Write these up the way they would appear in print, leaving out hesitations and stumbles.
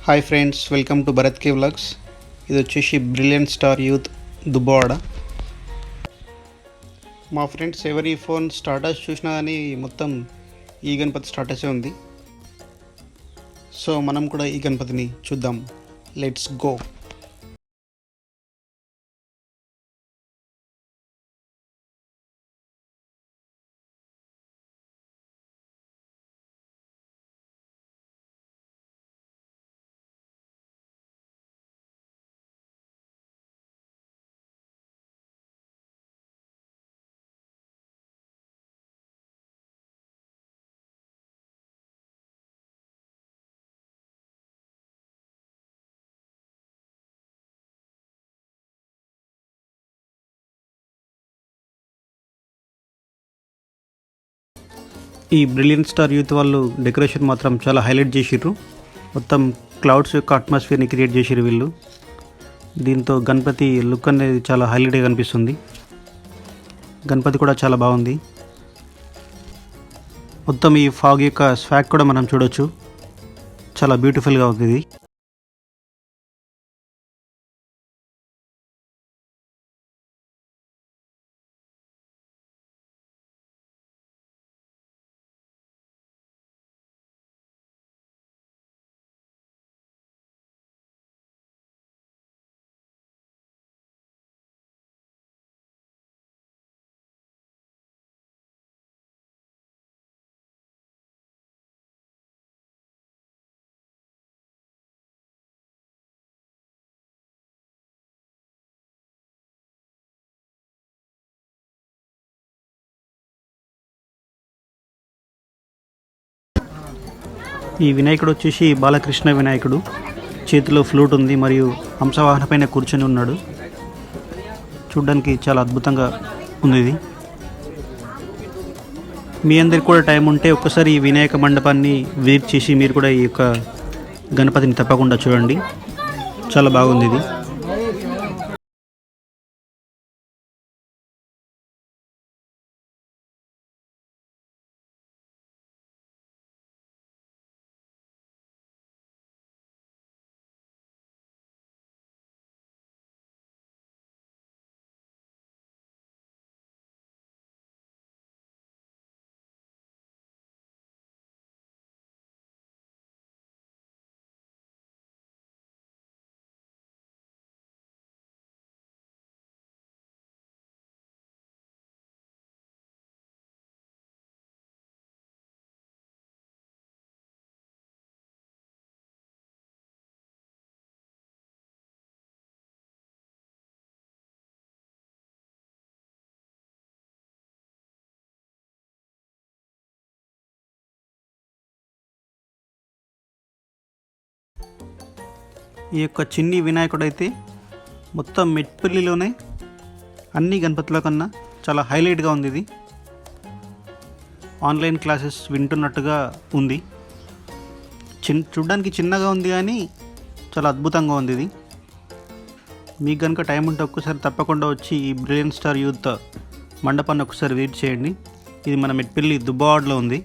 Hi friends, welcome to Bharat K vlogs. ఇది వచ్చేసి brilliant star youth Dubbada. మా ఫ్రెండ్స్ ఎవరి ఫోన్ స్టాటస్ చూసినా కానీ మొత్తం ఈ గణపతి స్టాటసే ఉంది. సో మనం కూడా ఈ గణపతిని చూద్దాం. Let's go. ఈ బ్రిలియంట్ స్టార్ యూత్ వాళ్ళు డెకరేషన్ మాత్రం చాలా హైలైట్ చేసిర్రు. మొత్తం క్లౌడ్స్ యొక్క అట్మాస్ఫియర్ని క్రియేట్ చేసిర్రు వీళ్ళు. దీంతో గణపతి లుక్ అనేది చాలా హైలైట్గా కనిపిస్తుంది. గణపతి కూడా చాలా బాగుంది. మొత్తం ఈ ఫాగ్ యొక్క స్వాగ్ కూడా మనం చూడొచ్చు. చాలా బ్యూటిఫుల్గా ఉంది ఇది. ఈ వినాయకుడు వచ్చేసి బాలకృష్ణ వినాయకుడు. చేతిలో ఫ్లూట్ ఉంది మరియు హంసవాహన పైన కూర్చొని ఉన్నాడు. చూడ్డానికి చాలా అద్భుతంగా ఉంది ఇది. మీ అందరికి కూడా టైం ఉంటే ఒక్కసారి ఈ వినాయక మండపాన్ని విజిట్ చేసి మీరు కూడా ఈ యొక్క గణపతిని తప్పకుండా చూడండి. చాలా బాగుంది ఇది. ఈ యొక్క చిన్ని వినాయకుడు అయితే మొత్తం మెట్పల్లిలోనే అన్ని గణపతుల కన్నా చాలా హైలైట్గా ఉంది ఇది. ఆన్లైన్ క్లాసెస్ వింటున్నట్టుగా ఉంది. చూడ్డానికి చిన్నగా ఉంది కానీ చాలా అద్భుతంగా ఉంది ఇది. మీకు కనుక టైం ఉంటే ఒక్కసారి తప్పకుండా వచ్చి ఈ బ్రిలియంట్ స్టార్ యూత్ మండపాన్ని ఒకసారి విజిట్ చేయండి. ఇది మన మెట్పల్లి దుబ్బాడలో ఉంది.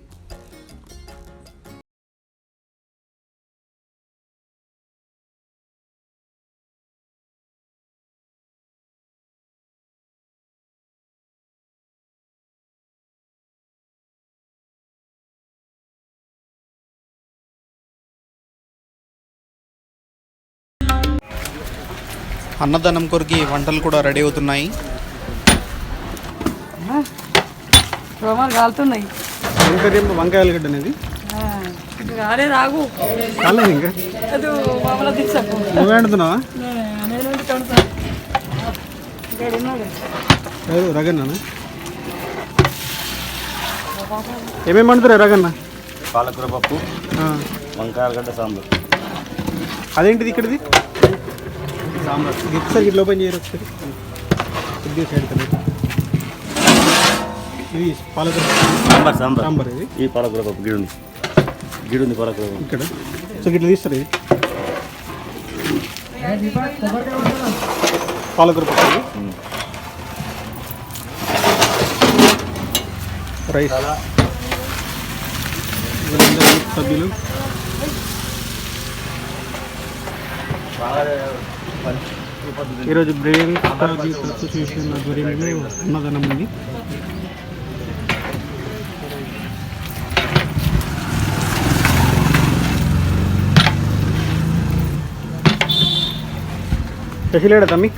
అన్నదానం కొరికి వంటలు కూడా రెడీ అవుతున్నాయి. కాలుతున్నాయి. వంకాయ ఆలుగడ్డ అనేది ఇంకా నువ్వే వండుతున్నావా? రగన్న ఏమేమి వండుతున్నా రగన్న? పాలకూర పప్పు, వంకాయ ఆలుగడ్డ సాంబార్. అదేంటిది ఇక్కడిది? సాంబార్. ఒకసారి ఇట్లా ఓపెన్ చేయరు ఒకసారి. కొద్దిగా సైడ్ కదా. ఇది పాలకూర సాంబార్ సాంబార్ సాంబార్. ఇది ఈ పాలకూర పప్పు గిడుంది పాలకూర ఇక్కడ. సో ఇట్లా తీస్తారు. ఇది పాలకూర పప్పు, రైస్. సభ్యులు ఈరోజు బ్రెయిన్ అసోసియేషన్ ఆధ్వర్యంలో అన్నదానం ఉంది. శశిలేడా తమ్మి?